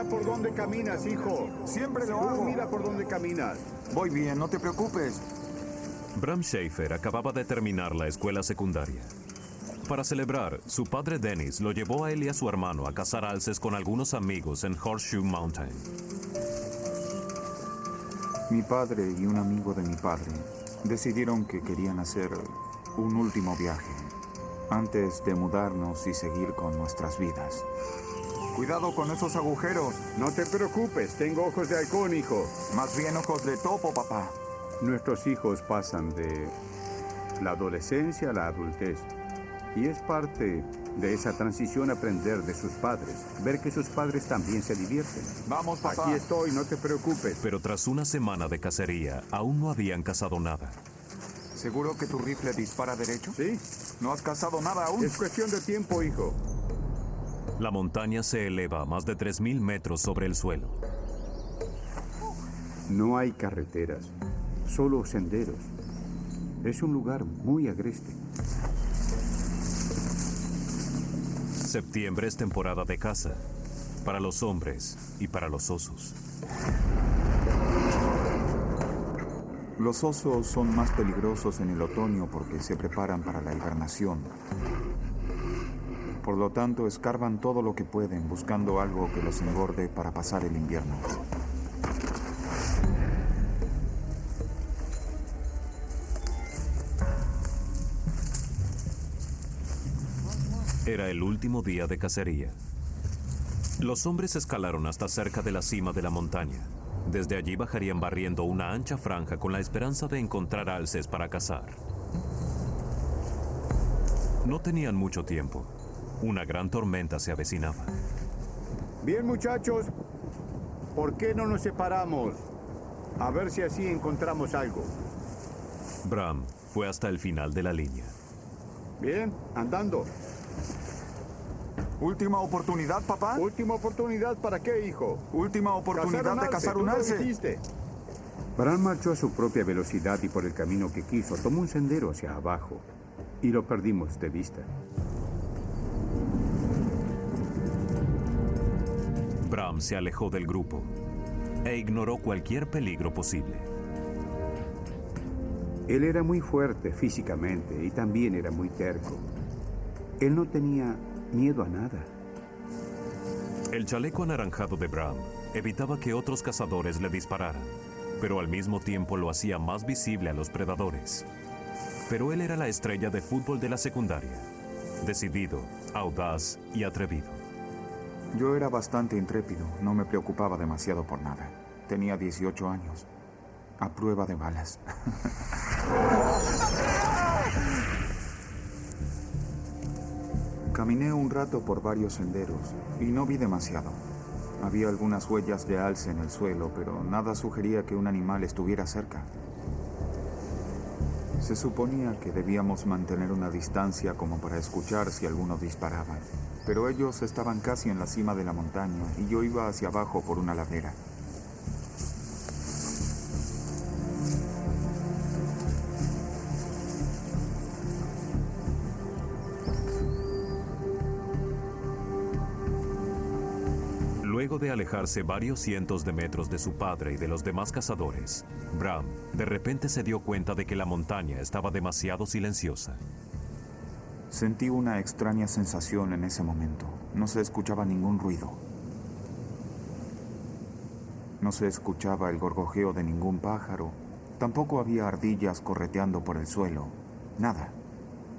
Mira por dónde caminas, hijo. Siempre lo Tú hago. mira por dónde caminas. Voy bien, no te preocupes. Bram Schaefer acababa de terminar la escuela secundaria. Para celebrar, su padre Dennis lo llevó a él y a su hermano a cazar alces con algunos amigos en Horseshoe Mountain. Mi padre y un amigo de mi padre decidieron que querían hacer un último viaje antes de mudarnos y seguir con nuestras vidas. Cuidado con esos agujeros. No te preocupes, tengo ojos de halcón, hijo. Más bien ojos de topo, papá. Nuestros hijos pasan de la adolescencia a la adultez. Y es parte de esa transición aprender de sus padres, ver que sus padres también se divierten. Vamos, papá. Aquí estoy, no te preocupes. Pero tras una semana de cacería, aún no habían cazado nada. ¿Seguro que tu rifle dispara derecho? ¿Sí? ¿No has cazado nada aún? Es cuestión de tiempo, hijo. La montaña se eleva a más de 3.000 metros sobre el suelo. No hay carreteras, solo senderos. Es un lugar muy agreste. Septiembre es temporada de caza, para los hombres y para los osos. Los osos son más peligrosos en el otoño porque se preparan para la hibernación. Por lo tanto, escarban todo lo que pueden buscando algo que los engorde para pasar el invierno. Era el último día de cacería. Los hombres escalaron hasta cerca de la cima de la montaña. Desde allí bajarían barriendo una ancha franja con la esperanza de encontrar alces para cazar. No tenían mucho tiempo. Una gran tormenta se avecinaba. Bien, muchachos, ¿por qué no nos separamos? A ver si así encontramos algo. Bram fue hasta el final de la línea. Bien, andando. ¿Última oportunidad, papá? ¿Última oportunidad para qué, hijo? Última oportunidad de cazar un alce. Bram marchó a su propia velocidad y por el camino que quiso tomó un sendero hacia abajo y lo perdimos de vista. Bram se alejó del grupo e ignoró cualquier peligro posible. Él era muy fuerte físicamente y también era muy terco. Él no tenía miedo a nada. El chaleco anaranjado de Bram evitaba que otros cazadores le dispararan, pero al mismo tiempo lo hacía más visible a los predadores. Pero él era la estrella de fútbol de la secundaria, decidido, audaz y atrevido. Yo era bastante intrépido, no me preocupaba demasiado por nada. Tenía 18 años, a prueba de balas. Caminé un rato por varios senderos y no vi demasiado. Había algunas huellas de alce en el suelo, pero nada sugería que un animal estuviera cerca. Se suponía que debíamos mantener una distancia como para escuchar si alguno disparaba, pero ellos estaban casi en la cima de la montaña y yo iba hacia abajo por una ladera. Luego de alejarse varios cientos de metros de su padre y de los demás cazadores, Bram de repente se dio cuenta de que la montaña estaba demasiado silenciosa. Sentí una extraña sensación en ese momento. No se escuchaba ningún ruido. No se escuchaba el gorgojeo de ningún pájaro. Tampoco había ardillas correteando por el suelo. Nada.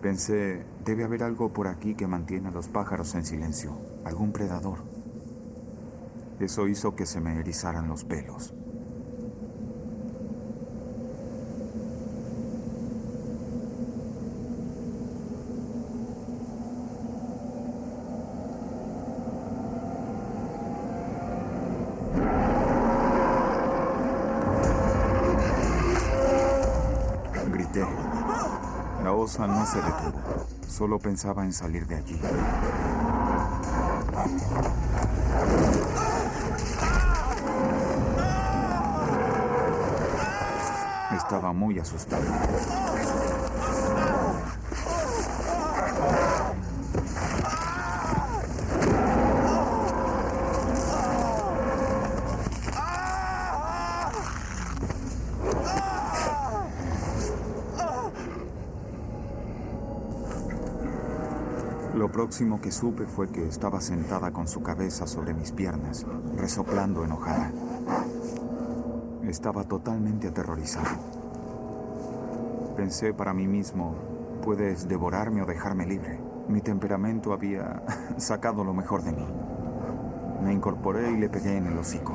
Pensé, debe haber algo por aquí que mantiene a los pájaros en silencio. Algún predador. Eso hizo que se me erizaran los pelos. Grité. La osa no se detuvo. Solo pensaba en salir de allí. Estaba muy asustado. Lo próximo que supe fue que estaba sentada con su cabeza sobre mis piernas, resoplando enojada. Estaba totalmente aterrorizado. Pensé para mí mismo, puedes devorarme o dejarme libre. Mi temperamento había sacado lo mejor de mí. Me incorporé y le pegué en el hocico.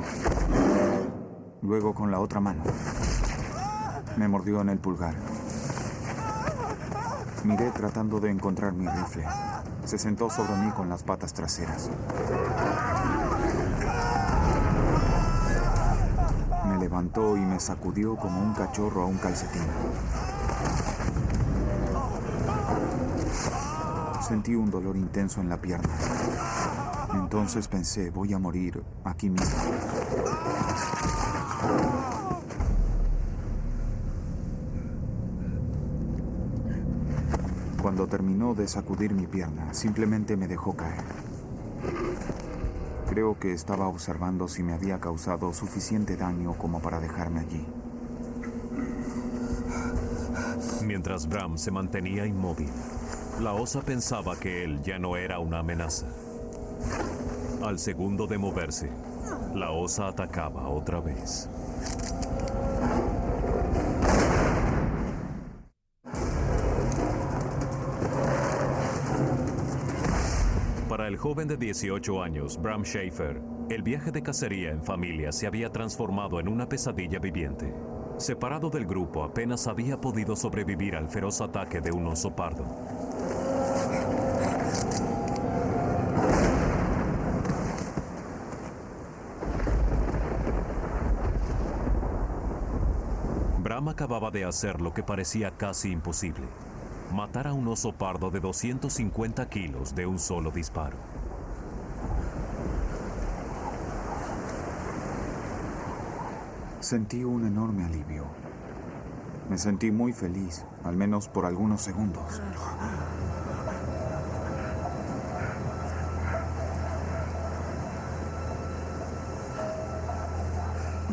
Luego con la otra mano. Me mordió en el pulgar. Miré tratando de encontrar mi rifle. Se sentó sobre mí con las patas traseras. Me levantó y me sacudió como un cachorro a un calcetín. Sentí un dolor intenso en la pierna. Entonces pensé, voy a morir aquí mismo. Cuando terminó de sacudir mi pierna, simplemente me dejó caer. Creo que estaba observando si me había causado suficiente daño como para dejarme allí. Mientras Bram se mantenía inmóvil, la osa pensaba que él ya no era una amenaza. Al segundo de moverse, la osa atacaba otra vez. Para el joven de 18 años, Bram Schaefer, el viaje de cacería en familia se había transformado en una pesadilla viviente. Separado del grupo, apenas había podido sobrevivir al feroz ataque de un oso pardo. Bram acababa de hacer lo que parecía casi imposible: matar a un oso pardo de 250 kilos de un solo disparo. Sentí un enorme alivio. Me sentí muy feliz, al menos por algunos segundos.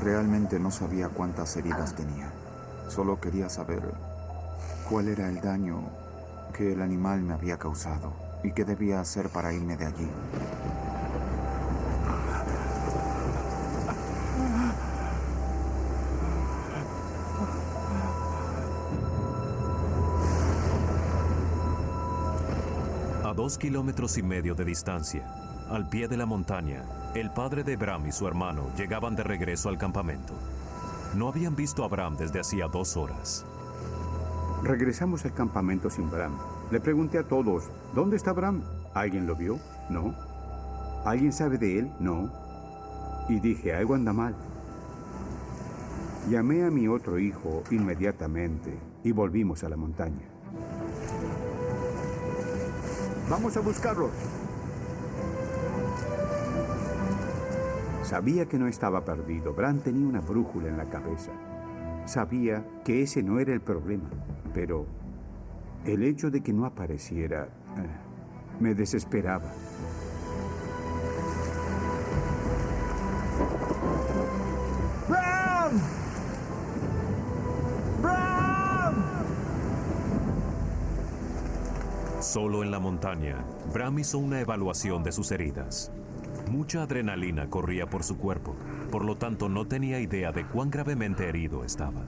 Realmente no sabía cuántas heridas tenía. Solo quería saber cuál era el daño que el animal me había causado y qué debía hacer para irme de allí. A 2,5 kilómetros de distancia, al pie de la montaña, el padre de Bram y su hermano llegaban de regreso al campamento. No habían visto a Bram desde hacía 2 horas. Regresamos al campamento sin Bram. Le pregunté a todos, ¿dónde está Bram? ¿Alguien lo vio? No. ¿Alguien sabe de él? No. Y dije, algo anda mal. Llamé a mi otro hijo inmediatamente y volvimos a la montaña. ¡Vamos a buscarlo! Sabía que no estaba perdido. Bram tenía una brújula en la cabeza. Sabía que ese no era el problema, pero el hecho de que no apareciera me desesperaba. ¡Bram! ¡Bram! Solo en la montaña, Bram hizo una evaluación de sus heridas. Mucha adrenalina corría por su cuerpo, por lo tanto no tenía idea de cuán gravemente herido estaba.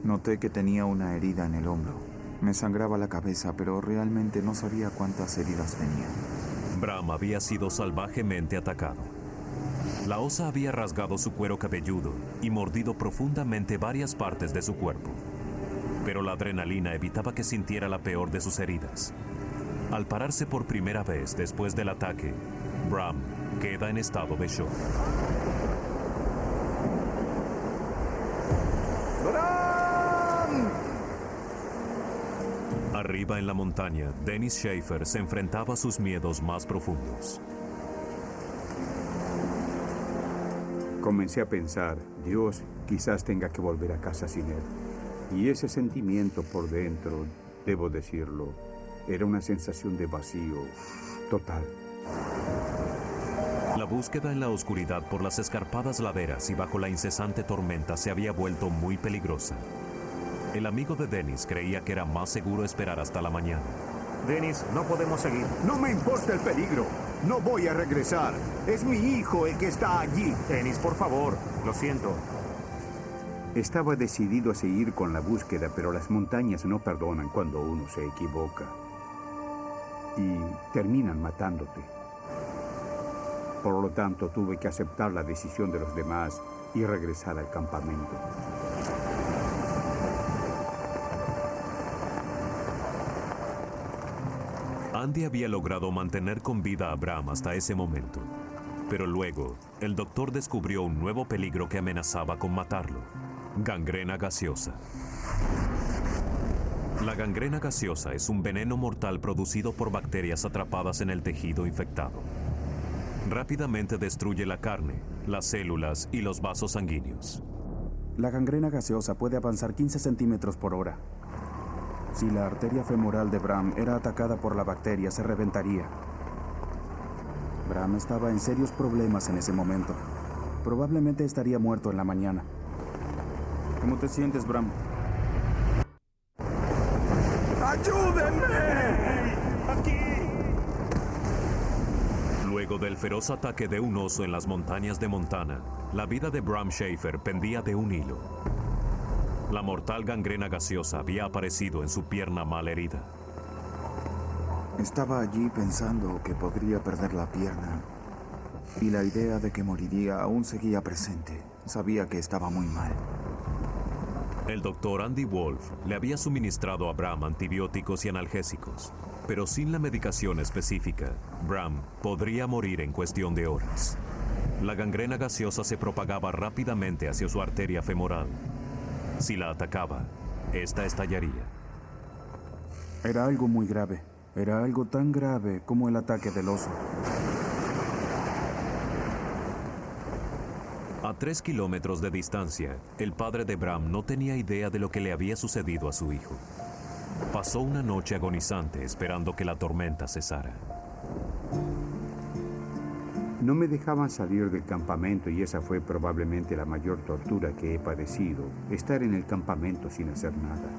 Noté que tenía una herida en el hombro. Me sangraba la cabeza, pero realmente no sabía cuántas heridas tenía. Bram había sido salvajemente atacado. La osa había rasgado su cuero cabelludo y mordido profundamente varias partes de su cuerpo. Pero la adrenalina evitaba que sintiera la peor de sus heridas. Al pararse por primera vez después del ataque, Bram queda en estado de shock. ¡Bram! Arriba en la montaña, Dennis Schaefer se enfrentaba a sus miedos más profundos. Comencé a pensar, Dios quizás tenga que volver a casa sin él. Y ese sentimiento por dentro, debo decirlo, era una sensación de vacío total. La búsqueda en la oscuridad por las escarpadas laderas y bajo la incesante tormenta se había vuelto muy peligrosa. El amigo de Dennis creía que era más seguro esperar hasta la mañana. Dennis, no podemos seguir. No me importa el peligro. No voy a regresar. Es mi hijo el que está allí. Dennis, por favor. Lo siento. Estaba decidido a seguir con la búsqueda, pero las montañas no perdonan cuando uno se equivoca. Y terminan matándote. Por lo tanto, tuve que aceptar la decisión de los demás y regresar al campamento. Andy había logrado mantener con vida a Bram hasta ese momento. Pero luego, el doctor descubrió un nuevo peligro que amenazaba con matarlo: gangrena gaseosa. La gangrena gaseosa es un veneno mortal producido por bacterias atrapadas en el tejido infectado. Rápidamente destruye la carne, las células y los vasos sanguíneos. La gangrena gaseosa puede avanzar 15 centímetros por hora. Si la arteria femoral de Bram era atacada por la bacteria, se reventaría. Bram estaba en serios problemas en ese momento. Probablemente estaría muerto en la mañana. ¿Cómo te sientes, Bram? ¡Ayúdenme! ¡Aquí! Luego del feroz ataque de un oso en las montañas de Montana, la vida de Bram Schaefer pendía de un hilo. La mortal gangrena gaseosa había aparecido en su pierna mal herida. Estaba allí pensando que podría perder la pierna. Y la idea de que moriría aún seguía presente. Sabía que estaba muy mal. El doctor Andy Wolf le había suministrado a Bram antibióticos y analgésicos, pero sin la medicación específica, Bram podría morir en cuestión de horas. La gangrena gaseosa se propagaba rápidamente hacia su arteria femoral. Si la atacaba, esta estallaría. Era algo muy grave. Era algo tan grave como el ataque del oso. A 3 kilómetros de distancia, el padre de Bram no tenía idea de lo que le había sucedido a su hijo. Pasó una noche agonizante esperando que la tormenta cesara. No me dejaban salir del campamento y esa fue probablemente la mayor tortura que he padecido, estar en el campamento sin hacer nada.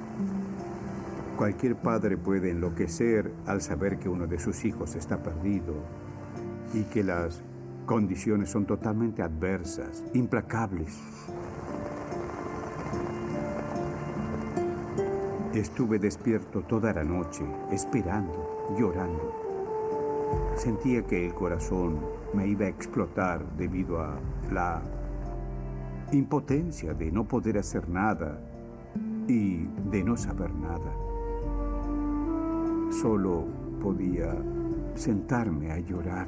Cualquier padre puede enloquecer al saber que uno de sus hijos está perdido y que las condiciones son totalmente adversas, implacables. Estuve despierto toda la noche, esperando, llorando. Sentía que el corazón me iba a explotar debido a la impotencia de no poder hacer nada y de no saber nada. Solo podía sentarme a llorar.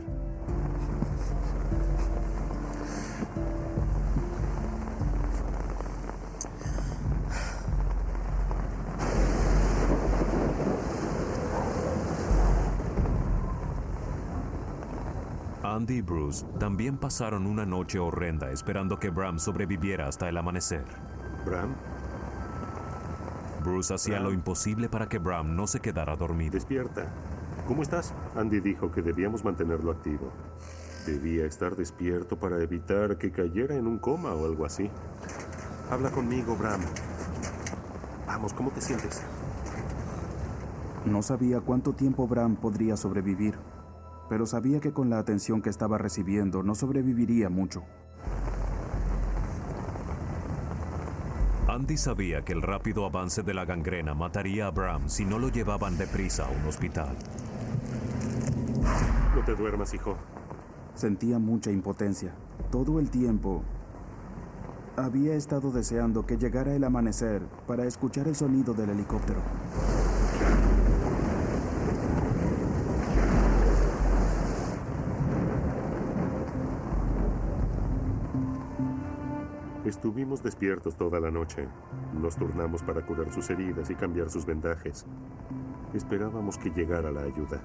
Andy y Bruce también pasaron una noche horrenda esperando que Bram sobreviviera hasta el amanecer. ¿Bram? Bruce hacía lo imposible para que Bram no se quedara dormido. Despierta. ¿Cómo estás? Andy dijo que debíamos mantenerlo activo. Debía estar despierto para evitar que cayera en un coma o algo así. Habla conmigo, Bram. Vamos, ¿cómo te sientes? No sabía cuánto tiempo Bram podría sobrevivir, pero sabía que con la atención que estaba recibiendo no sobreviviría mucho. Andy sabía que el rápido avance de la gangrena mataría a Bram si no lo llevaban deprisa a un hospital. No te duermas, hijo. Sentía mucha impotencia. Todo el tiempo había estado deseando que llegara el amanecer para escuchar el sonido del helicóptero. Estuvimos despiertos toda la noche. Nos turnamos para curar sus heridas y cambiar sus vendajes. Esperábamos que llegara la ayuda.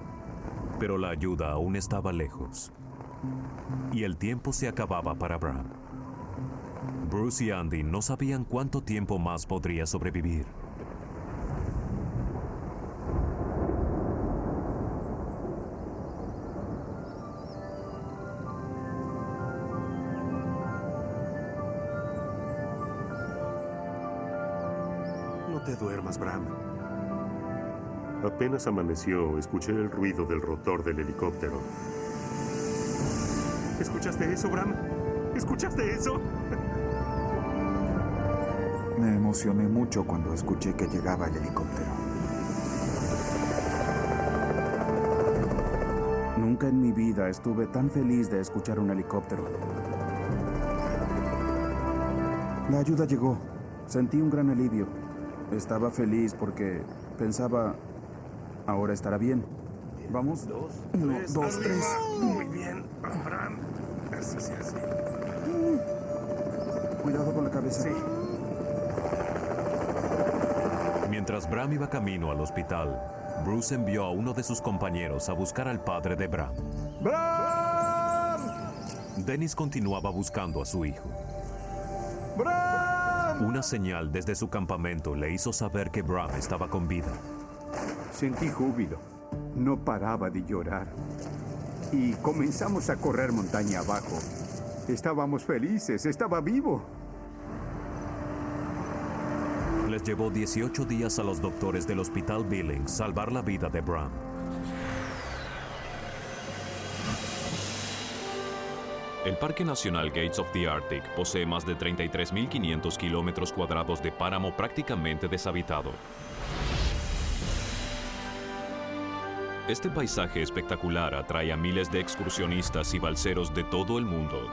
Pero la ayuda aún estaba lejos. Y el tiempo se acababa para Bram. Bruce y Andy no sabían cuánto tiempo más podría sobrevivir. No te duermas, Bram. Apenas amaneció, escuché el ruido del rotor del helicóptero. ¿Escuchaste eso, Bram? ¿Escuchaste eso? Me emocioné mucho cuando escuché que llegaba el helicóptero. Nunca en mi vida estuve tan feliz de escuchar un helicóptero. La ayuda llegó. Sentí un gran alivio. Estaba feliz porque pensaba, ahora estará bien. ¿Vamos? 1, 2, 3. Muy bien, Bram. Así se hace. Cuidado con la cabeza. Sí. Mientras Bram iba camino al hospital, Bruce envió a uno de sus compañeros a buscar al padre de Bram. ¡Bram! Dennis continuaba buscando a su hijo. ¡Bram! Una señal desde su campamento le hizo saber que Bram estaba con vida. Sentí júbilo. No paraba de llorar. Y comenzamos a correr montaña abajo. Estábamos felices, estaba vivo. Les llevó 18 días a los doctores del Hospital Billings salvar la vida de Bram. El Parque Nacional Gates of the Arctic posee más de 33.500 kilómetros cuadrados de páramo prácticamente deshabitado. Este paisaje espectacular atrae a miles de excursionistas y balseros de todo el mundo.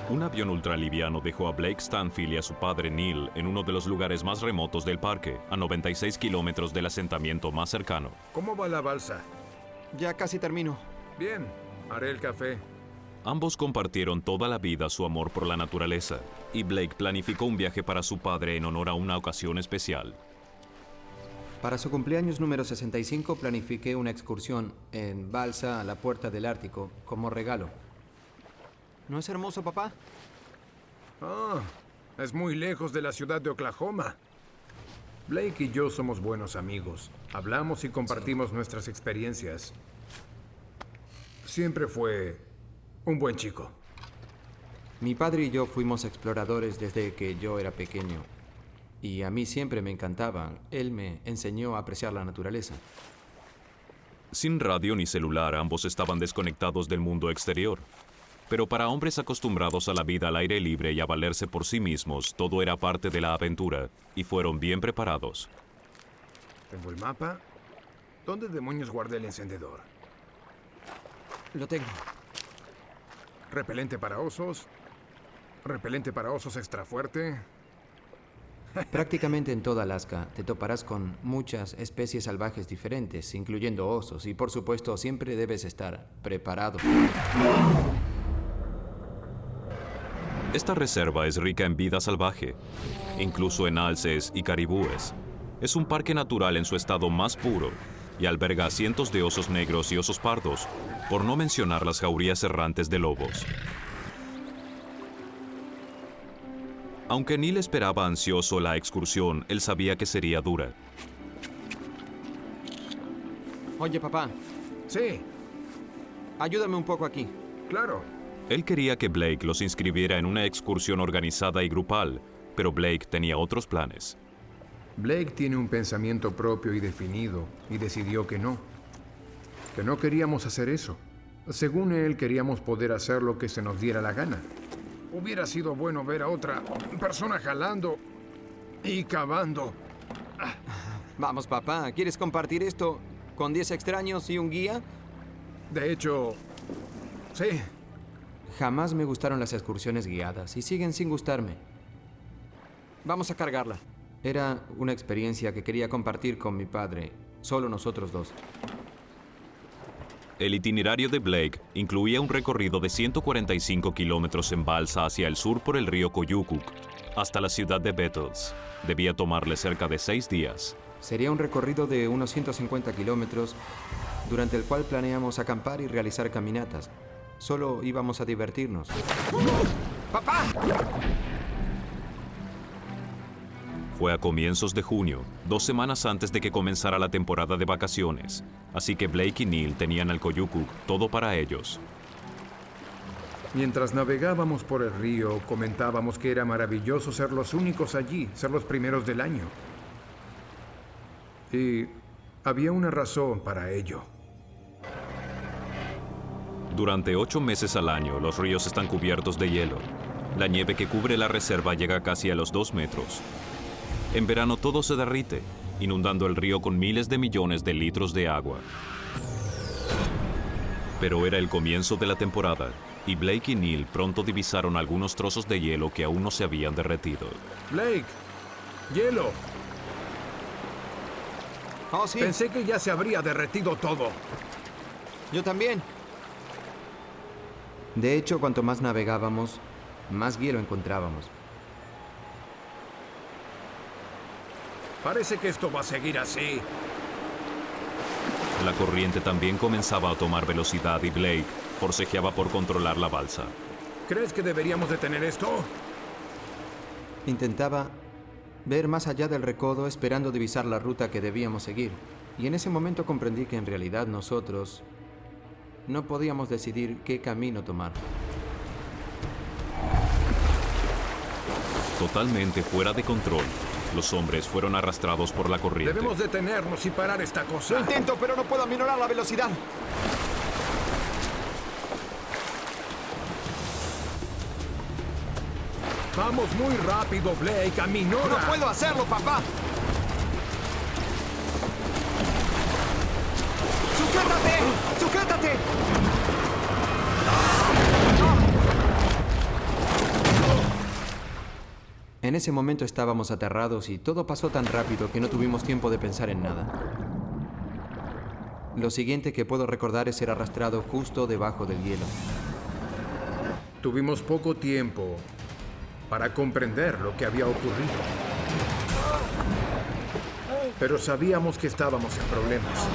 Un avión ultraliviano dejó a Blake Stanfield y a su padre Neil en uno de los lugares más remotos del parque, a 96 kilómetros del asentamiento más cercano. ¿Cómo va la balsa? Ya casi termino. Bien, haré el café. Ambos compartieron toda la vida su amor por la naturaleza, y Blake planificó un viaje para su padre en honor a una ocasión especial. Para su cumpleaños número 65 planifiqué una excursión en balsa a la puerta del Ártico como regalo. ¿No es hermoso, papá? Ah, es muy lejos de la ciudad de Oklahoma. Blake y yo somos buenos amigos. Hablamos y compartimos nuestras experiencias. Siempre fue un buen chico. Mi padre y yo fuimos exploradores desde que yo era pequeño. Y a mí siempre me encantaban. Él me enseñó a apreciar la naturaleza. Sin radio ni celular, ambos estaban desconectados del mundo exterior. Pero para hombres acostumbrados a la vida al aire libre y a valerse por sí mismos, todo era parte de la aventura, y fueron bien preparados. ¿Tengo el mapa? ¿Dónde demonios guardé el encendedor? Lo tengo. ¿Repelente para osos? ¿Repelente para osos extra fuerte? Prácticamente en toda Alaska te toparás con muchas especies salvajes diferentes, incluyendo osos, y por supuesto siempre debes estar preparado. Esta reserva es rica en vida salvaje, incluso en alces y caribúes. Es un parque natural en su estado más puro y alberga a cientos de osos negros y osos pardos, por no mencionar las jaurías errantes de lobos. Aunque Neil esperaba ansioso la excursión, él sabía que sería dura. Oye, papá, Sí, ayúdame un poco aquí. claro. Él quería que Blake los inscribiera en una excursión organizada y grupal, pero Blake tenía otros planes. Blake tiene un pensamiento propio y definido, y decidió que no. Que no queríamos hacer eso. Según él, queríamos poder hacer lo que se nos diera la gana. Hubiera sido bueno ver a otra persona jalando y cavando. Vamos, papá, ¿quieres compartir esto con 10 extraños y un guía? De hecho, sí. Jamás me gustaron las excursiones guiadas y siguen sin gustarme. Vamos a cargarla. Era una experiencia que quería compartir con mi padre, solo nosotros dos. El itinerario de Blake incluía un recorrido de 145 kilómetros en balsa hacia el sur por el río Koyukuk, hasta la ciudad de Bettles. Debía tomarle cerca de 6 días. Sería un recorrido de unos 150 kilómetros, durante el cual planeamos acampar y realizar caminatas. Solo íbamos a divertirnos. ¡Papá! Fue a comienzos de junio, 2 semanas antes de que comenzara la temporada de vacaciones, así que Blake y Neil tenían el Koyukuk todo para ellos. Mientras navegábamos por el río, comentábamos que era maravilloso ser los únicos allí, ser los primeros del año. Y había una razón para ello. Durante 8 meses al año, los ríos están cubiertos de hielo. La nieve que cubre la reserva llega casi a los 2 metros. En verano todo se derrite, inundando el río con miles de millones de litros de agua. Pero era el comienzo de la temporada, y Blake y Neil pronto divisaron algunos trozos de hielo que aún no se habían derretido. Blake, hielo. Oh, sí. Pensé que ya se habría derretido todo. Yo también. De hecho, cuanto más navegábamos, más hielo encontrábamos. Parece que esto va a seguir así. La corriente también comenzaba a tomar velocidad y Blake forcejeaba por controlar la balsa. ¿Crees que deberíamos detener esto? Intentaba ver más allá del recodo esperando divisar la ruta que debíamos seguir. Y en ese momento comprendí que en realidad nosotros no podíamos decidir qué camino tomar. Totalmente fuera de control, los hombres fueron arrastrados por la corriente. Debemos detenernos y parar esta cosa. Lo intento, pero no puedo aminorar la velocidad. Vamos muy rápido, Blake. Aminora. ¡No puedo hacerlo, papá! ¡Sujétate! ¡Sujétate! En ese momento estábamos aterrados y todo pasó tan rápido que no tuvimos tiempo de pensar en nada. Lo siguiente que puedo recordar es ser arrastrado justo debajo del hielo. Tuvimos poco tiempo para comprender lo que había ocurrido. Pero sabíamos que estábamos en problemas.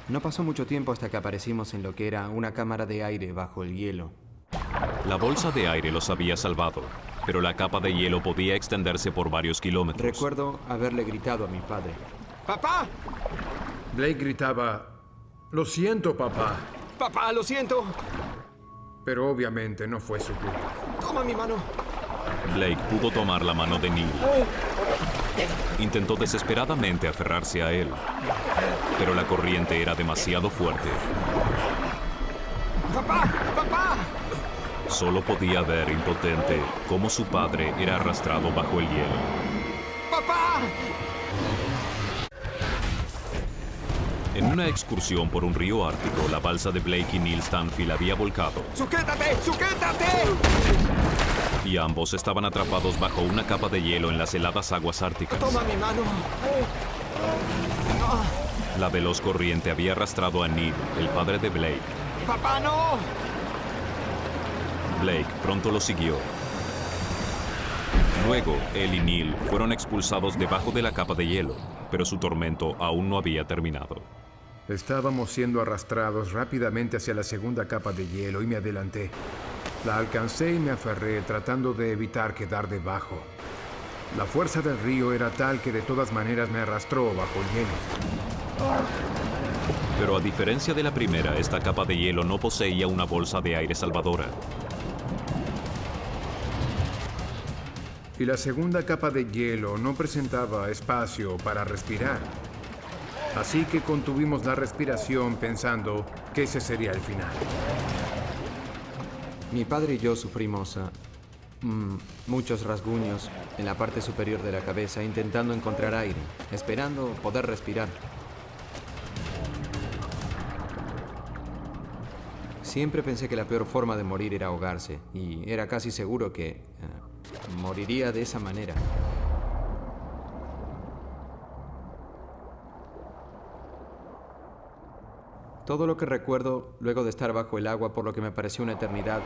No pasó mucho tiempo hasta que aparecimos en lo que era una cámara de aire bajo el hielo. La bolsa de aire los había salvado, pero la capa de hielo podía extenderse por varios kilómetros. Recuerdo haberle gritado a mi padre. ¡Papá! Blake gritaba, "Lo siento, papá". ¡Papá, lo siento! Pero obviamente no fue su culpa. ¡Toma mi mano! Blake pudo tomar la mano de Neil. Intentó desesperadamente aferrarse a él, pero la corriente era demasiado fuerte. ¡Papá! ¡Papá! Solo podía ver, impotente, cómo su padre era arrastrado bajo el hielo. ¡Papá! En una excursión por un río ártico, la balsa de Blake y Neil Stanfield había volcado. ¡Sujétate! ¡Sujétate! Y ambos estaban atrapados bajo una capa de hielo en las heladas aguas árticas. ¡Toma mi mano! La veloz corriente había arrastrado a Neil, el padre de Blake. ¡Papá, no! Blake pronto lo siguió. Luego, él y Neil fueron expulsados debajo de la capa de hielo, pero su tormento aún no había terminado. Estábamos siendo arrastrados rápidamente hacia la segunda capa de hielo y me adelanté. La alcancé y me aferré tratando de evitar quedar debajo. La fuerza del río era tal que de todas maneras me arrastró bajo el hielo. Pero a diferencia de la primera, esta capa de hielo no poseía una bolsa de aire salvadora. Y la segunda capa de hielo no presentaba espacio para respirar. Así que contuvimos la respiración pensando que ese sería el final. Mi padre y yo sufrimos muchos rasguños en la parte superior de la cabeza intentando encontrar aire, esperando poder respirar. Siempre pensé que la peor forma de morir era ahogarse y era casi seguro que moriría de esa manera. Todo lo que recuerdo luego de estar bajo el agua por lo que me pareció una eternidad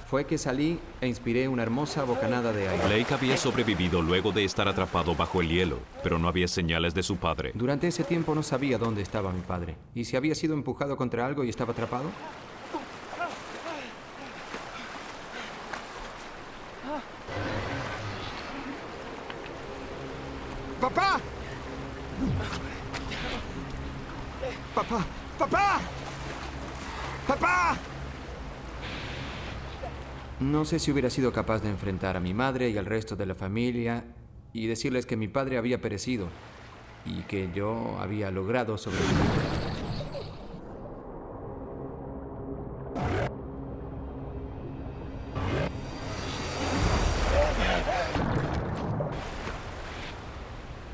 fue que salí e inspiré una hermosa bocanada de aire. Blake había sobrevivido luego de estar atrapado bajo el hielo, pero no había señales de su padre. Durante ese tiempo no sabía dónde estaba mi padre. ¿Y si había sido empujado contra algo y estaba atrapado? ¡Papá! ¡Papá! ¡Papá! ¡Papá! No sé si hubiera sido capaz de enfrentar a mi madre y al resto de la familia y decirles que mi padre había perecido y que yo había logrado sobrevivir.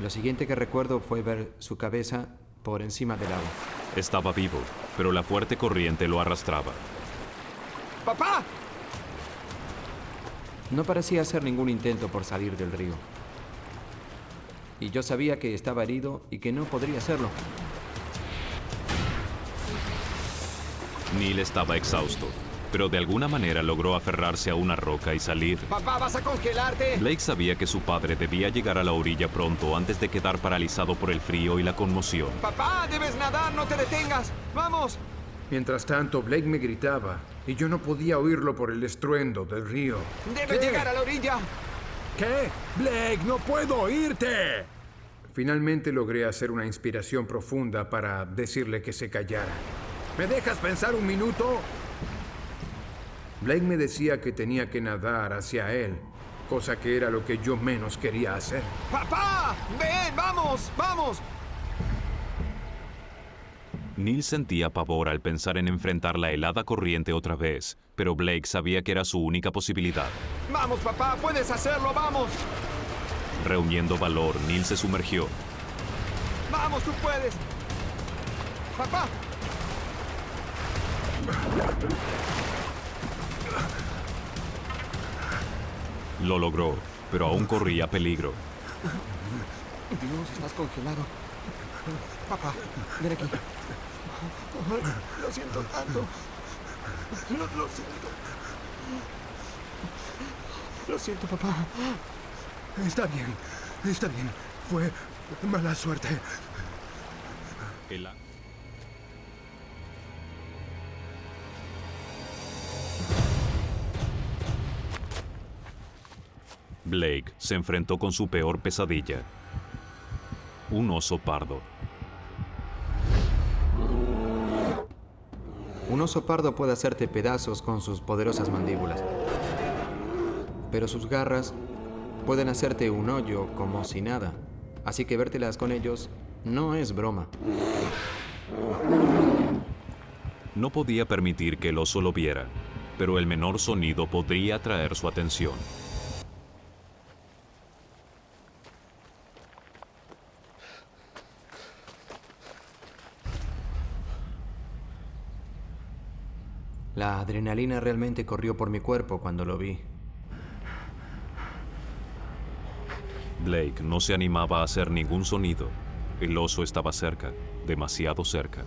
Lo siguiente que recuerdo fue ver su cabeza por encima del agua. Estaba vivo, pero la fuerte corriente lo arrastraba. ¡Papá! No parecía hacer ningún intento por salir del río. Y yo sabía que estaba herido y que no podría hacerlo. Neil estaba exhausto, pero de alguna manera logró aferrarse a una roca y salir. ¡Papá, vas a congelarte! Blake sabía que su padre debía llegar a la orilla pronto antes de quedar paralizado por el frío y la conmoción. ¡Papá, debes nadar! ¡No te detengas! ¡Vamos! Mientras tanto, Blake me gritaba y yo no podía oírlo por el estruendo del río. ¡Debes llegar a la orilla! ¿Qué? Blake, no puedo oírte. Finalmente logré hacer una inspiración profunda para decirle que se callara. ¿Me dejas pensar un minuto? Blake me decía que tenía que nadar hacia él, cosa que era lo que yo menos quería hacer. ¡Papá! ¡Ven! ¡Vamos! ¡Vamos! Neil sentía pavor al pensar en enfrentar la helada corriente otra vez, pero Blake sabía que era su única posibilidad. ¡Vamos, papá! ¡Puedes hacerlo! ¡Vamos! Reuniendo valor, Neil se sumergió. ¡Vamos, tú puedes! ¡Papá! Lo logró, pero aún corría peligro. Dios, estás congelado. Papá, ven aquí. Lo siento tanto. Lo siento. Lo siento, papá. Está bien. Fue mala suerte. El Blake se enfrentó con su peor pesadilla: un oso pardo. Un oso pardo puede hacerte pedazos con sus poderosas mandíbulas, pero sus garras pueden hacerte un hoyo como si nada, así que vértelas con ellos no es broma. No podía permitir que el oso lo viera, pero el menor sonido podría atraer su atención. La adrenalina realmente corrió por mi cuerpo cuando lo vi. Blake no se animaba a hacer ningún sonido. El oso estaba cerca, demasiado cerca.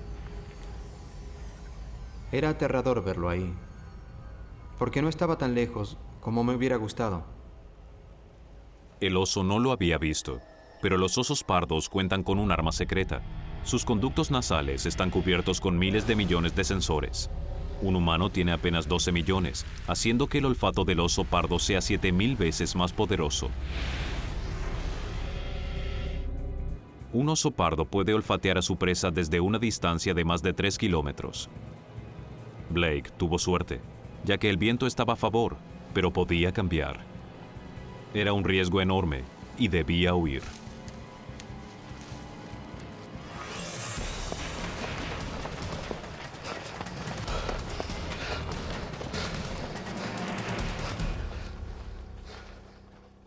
Era aterrador verlo ahí, porque no estaba tan lejos como me hubiera gustado. El oso no lo había visto, pero los osos pardos cuentan con un arma secreta. Sus conductos nasales están cubiertos con miles de millones de sensores. Un humano tiene apenas 12 millones, haciendo que el olfato del oso pardo sea 7,000 veces más poderoso. Un oso pardo puede olfatear a su presa desde una distancia de más de 3 kilómetros. Blake tuvo suerte, ya que el viento estaba a favor, pero podía cambiar. Era un riesgo enorme y debía huir.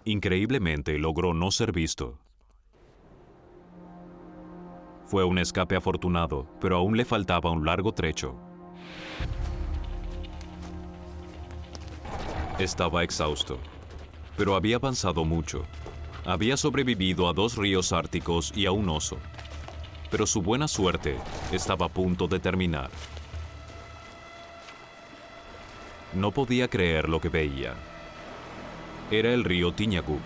Increíblemente, logró no ser visto. Fue un escape afortunado, pero aún le faltaba un largo trecho. Estaba exhausto, pero había avanzado mucho. Había sobrevivido a 2 ríos árticos y a un oso. Pero su buena suerte estaba a punto de terminar. No podía creer lo que veía. Era el río Tiñaguk,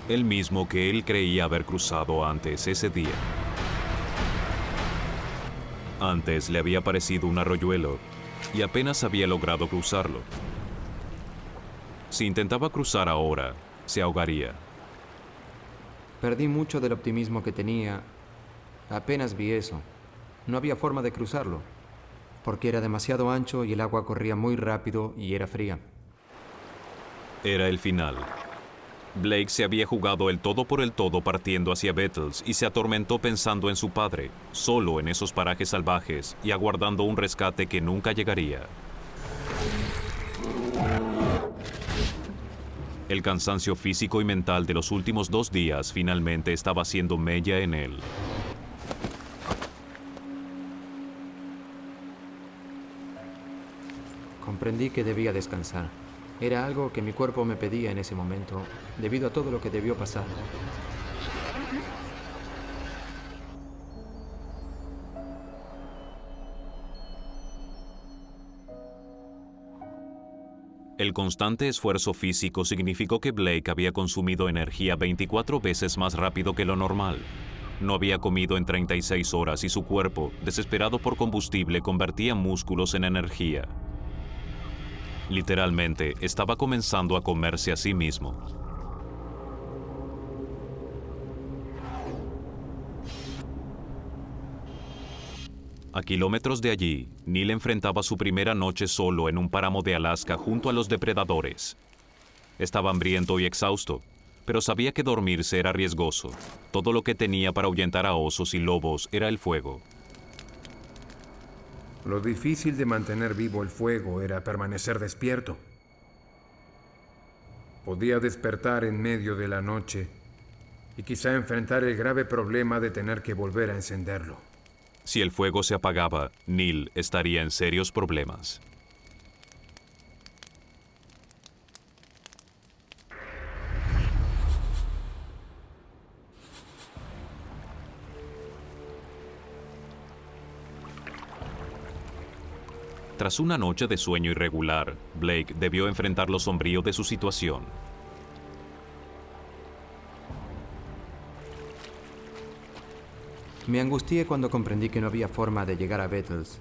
el mismo que él creía haber cruzado antes ese día. Antes le había parecido un arroyuelo y apenas había logrado cruzarlo. Si intentaba cruzar ahora, se ahogaría. Perdí mucho del optimismo que tenía. Apenas vi eso. No había forma de cruzarlo, porque era demasiado ancho y el agua corría muy rápido y era fría. Era el final. Blake se había jugado el todo por el todo partiendo hacia Beatles y se atormentó pensando en su padre, solo en esos parajes salvajes y aguardando un rescate que nunca llegaría. El cansancio físico y mental de los últimos 2 días finalmente estaba haciendo mella en él. Comprendí que debía descansar. Era algo que mi cuerpo me pedía en ese momento, debido a todo lo que debió pasar. El constante esfuerzo físico significó que Blake había consumido energía 24 veces más rápido que lo normal. No había comido en 36 horas y su cuerpo, desesperado por combustible, convertía músculos en energía. Literalmente, estaba comenzando a comerse a sí mismo. A kilómetros de allí, Neil enfrentaba su primera noche solo en un páramo de Alaska junto a los depredadores. Estaba hambriento y exhausto, pero sabía que dormirse era riesgoso. Todo lo que tenía para ahuyentar a osos y lobos era el fuego. Lo difícil de mantener vivo el fuego era permanecer despierto. Podía despertar en medio de la noche y quizá enfrentar el grave problema de tener que volver a encenderlo. Si el fuego se apagaba, Neil estaría en serios problemas. Tras una noche de sueño irregular, Blake debió enfrentar lo sombrío de su situación. Me angustié cuando comprendí que no había forma de llegar a Beatles.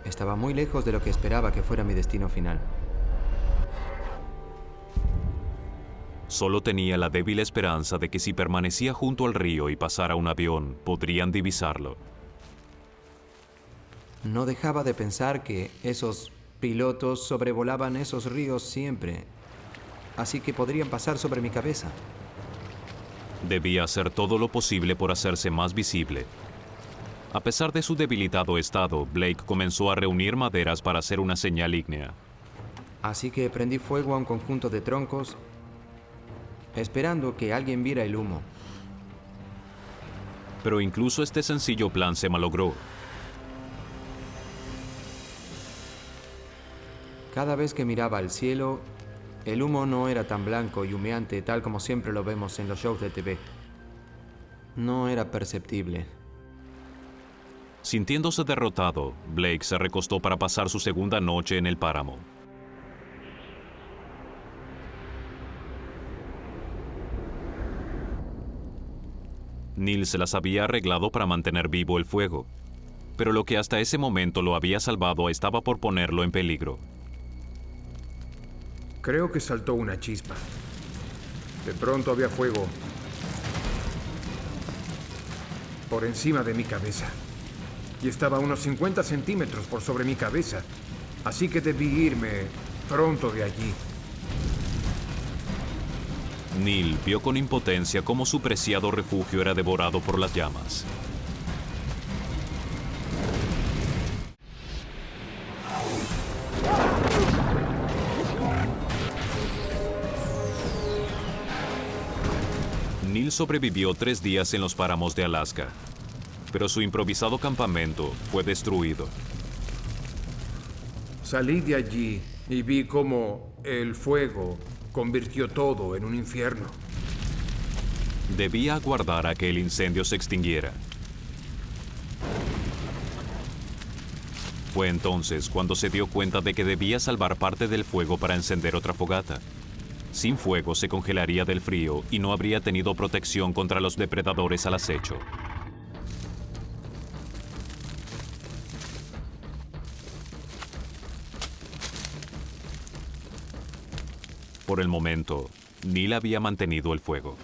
Estaba muy lejos de lo que esperaba que fuera mi destino final. Solo tenía la débil esperanza de que si permanecía junto al río y pasara un avión, podrían divisarlo. No dejaba de pensar que esos pilotos sobrevolaban esos ríos siempre, así que podrían pasar sobre mi cabeza. Debía hacer todo lo posible por hacerse más visible. A pesar de su debilitado estado, Blake comenzó a reunir maderas para hacer una señal ígnea. Así que prendí fuego a un conjunto de troncos, esperando que alguien viera el humo. Pero incluso este sencillo plan se malogró. Cada vez que miraba al cielo, el humo no era tan blanco y humeante tal como siempre lo vemos en los shows de TV. No era perceptible. Sintiéndose derrotado, Blake se recostó para pasar su segunda noche en el páramo. Neil se las había arreglado para mantener vivo el fuego, pero lo que hasta ese momento lo había salvado estaba por ponerlo en peligro. Creo que saltó una chispa. De pronto había fuego por encima de mi cabeza. Y estaba a unos 50 centímetros por sobre mi cabeza. Así que debí irme pronto de allí. Neil vio con impotencia cómo su preciado refugio era devorado por las llamas. Neil sobrevivió 3 días en los páramos de Alaska, pero su improvisado campamento fue destruido. Salí de allí y vi cómo el fuego convirtió todo en un infierno. Debía aguardar a que el incendio se extinguiera. Fue entonces cuando se dio cuenta de que debía salvar parte del fuego para encender otra fogata. Sin fuego se congelaría del frío y no habría tenido protección contra los depredadores al acecho. Por el momento, Neil había mantenido el fuego.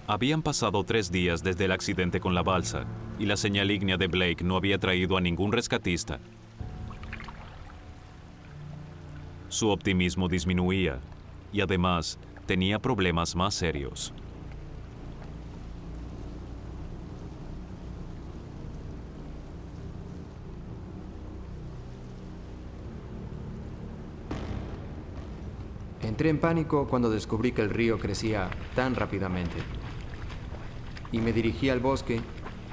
Habían pasado 3 días desde el accidente con la balsa, y la señal ígnea de Blake no había traído a ningún rescatista. Su optimismo disminuía, y además tenía problemas más serios. Entré en pánico cuando descubrí que el río crecía tan rápidamente. Y me dirigí al bosque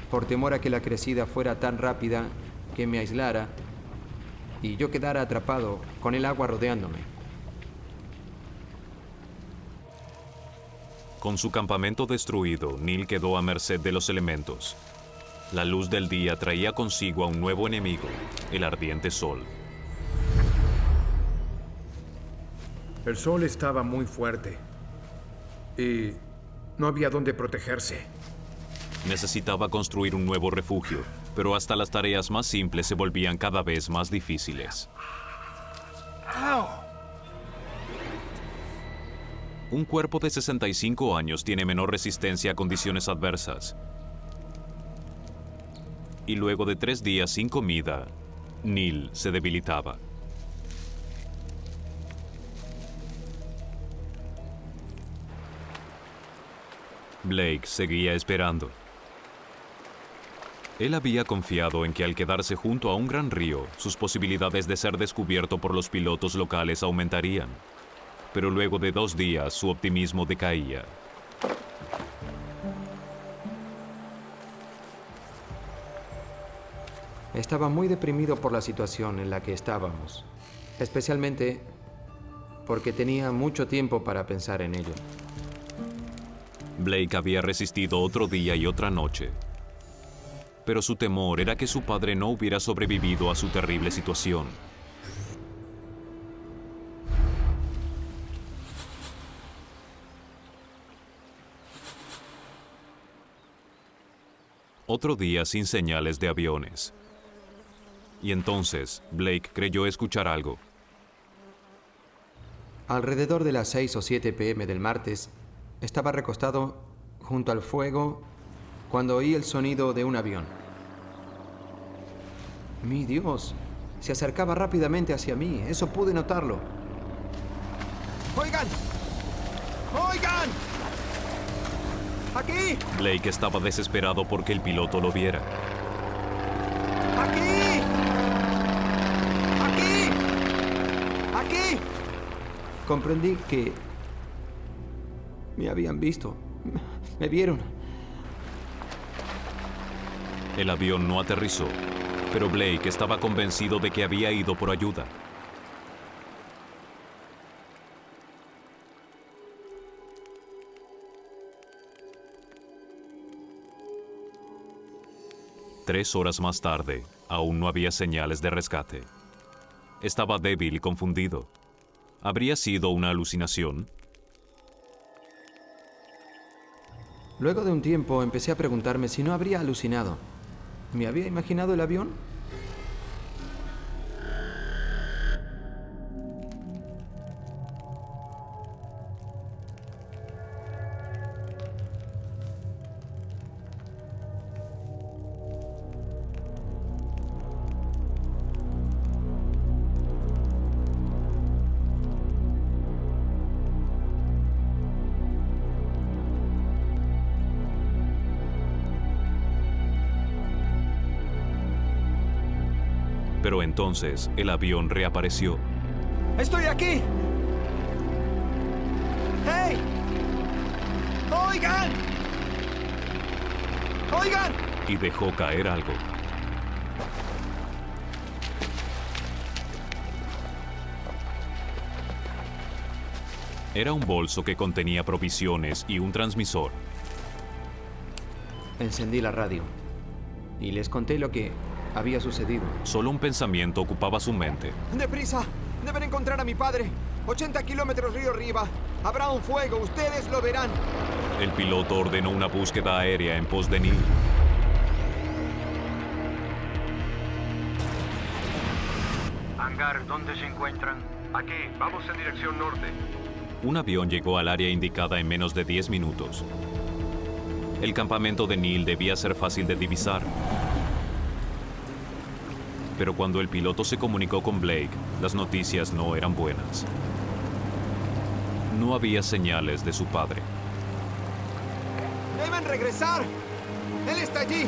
por temor a que la crecida fuera tan rápida que me aislara y yo quedara atrapado con el agua rodeándome. Con su campamento destruido, Neil quedó a merced de los elementos. La luz del día traía consigo a un nuevo enemigo, el ardiente sol. El sol estaba muy fuerte y no había dónde protegerse. Necesitaba construir un nuevo refugio, pero hasta las tareas más simples se volvían cada vez más difíciles. Un cuerpo de 65 años tiene menor resistencia a condiciones adversas. Y luego de 3 días sin comida, Neil se debilitaba. Blake seguía esperando. Él había confiado en que al quedarse junto a un gran río, sus posibilidades de ser descubierto por los pilotos locales aumentarían. Pero luego de 2 días, su optimismo decaía. Estaba muy deprimido por la situación en la que estábamos, especialmente porque tenía mucho tiempo para pensar en ello. Blake había resistido otro día y otra noche, pero su temor era que su padre no hubiera sobrevivido a su terrible situación. Otro día sin señales de aviones. Y entonces Blake creyó escuchar algo. Alrededor de las 6 o 7 p.m. del martes, estaba recostado junto al fuego cuando oí el sonido de un avión. ¡Mi Dios! Se acercaba rápidamente hacia mí. Eso pude notarlo. ¡Oigan! ¡Oigan! ¡Aquí! Blake estaba desesperado porque el piloto lo viera. ¡Aquí! ¡Aquí! ¡Aquí! Comprendí que me habían visto. Me vieron. El avión no aterrizó, pero Blake estaba convencido de que había ido por ayuda. Tres horas más tarde, aún no había señales de rescate. Estaba débil y confundido. ¿Habría sido una alucinación? Luego de un tiempo empecé a preguntarme si no habría alucinado. ¿Me había imaginado el avión? Pero entonces el avión reapareció. ¡Estoy aquí! ¡Hey! ¡Oigan! ¡Oigan! Y dejó caer algo. Era un bolso que contenía provisiones y un transmisor. Encendí la radio y les conté lo que había sucedido. Solo un pensamiento ocupaba su mente. ¡Deprisa! Deben encontrar a mi padre. 80 kilómetros río arriba. Habrá un fuego, ustedes lo verán. El piloto ordenó una búsqueda aérea en pos de Neil. Hangar, ¿dónde se encuentran? Aquí, vamos en dirección norte. Un avión llegó al área indicada en menos de 10 minutos. El campamento de Neil debía ser fácil de divisar. Pero cuando el piloto se comunicó con Blake, las noticias no eran buenas. No había señales de su padre. ¡Deben regresar! ¡Él está allí!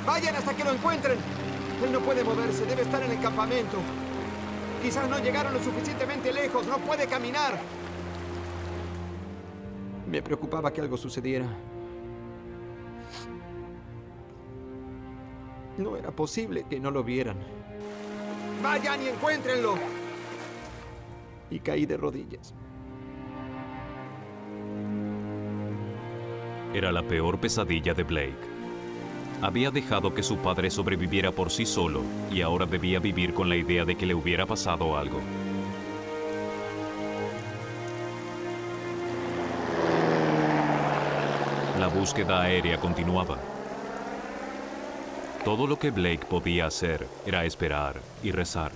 ¡Vayan hasta que lo encuentren! Él no puede moverse, debe estar en el campamento. Quizás no llegaron lo suficientemente lejos, no puede caminar. Me preocupaba que algo sucediera. No era posible que no lo vieran. ¡Vayan y encuéntrenlo! Y caí de rodillas. Era la peor pesadilla de Blake. Había dejado que su padre sobreviviera por sí solo y ahora debía vivir con la idea de que le hubiera pasado algo. La búsqueda aérea continuaba. Todo lo que Blake podía hacer era esperar y rezar.